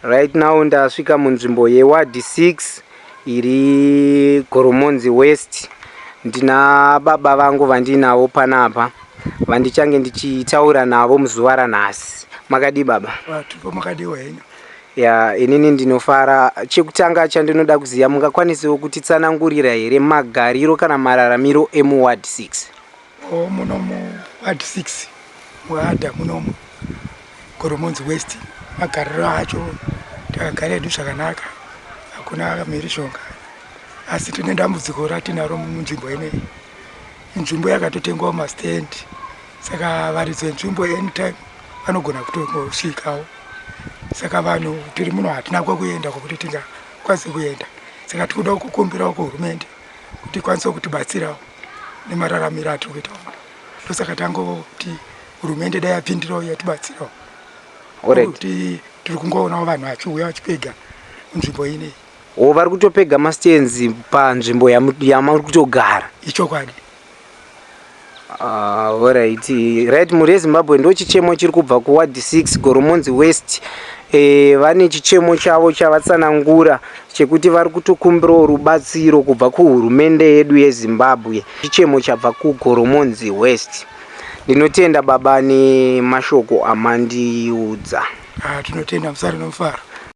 Right now ndasvika munzvimbo yeward 6 iri Goromonzi West. Ndina baba vangu vandinavo panapa vandichange ndichitaura navo muzuva ranhasi. Makadi baba? Tupo makadiwa henyu. Ya, inini ndinofara. Chekutanga chandinoda kuziva, mungakwanisawo kutitsanangurira here magariro kana mararamiro emu ward 6? Muno mu ward 6 muhadha muno Goromonzi West magariro acho takagara edu zvakanaka, hakuna mhirizhonga, asi tine dambudziko ratinaro munzvimbo ineyi. Inzvimbo yakatotengwa mastand, saka varidzo nzvimbo anytime vanogona kutongosvikawo. Saka vanhu tiri muno hatina kwekuenda kwekuti tingakwanise kuenda, saka tikuda kukumbirawo kuhurumende kuti ikwanise kutibatsirawo nemararamiro atiri kuita. Ndosaka tangoti hurumende dai yapindirawo yatibatsirawo. Kuti tiri kungoonawo vanhu vachiuya vachipega munzvimbo ineyi. Vari kutopega mastenzi panzvimbo yamuri kutogara? Ichokwadi. Alright. Right, muri Zimbabwe ndo chichemo chiri kubva kuward 6 Goromonzi West. Vane chichemo chavo chavatsanangura chekuti vari kutokumbirawo rubatsiro kubva kuhurumende yedu yeZimbabwe. Chichemo chabva kuGoromonzi West. Ndinotenda baba nemashoko amandiudza. Tinotenda, musare nomufaro.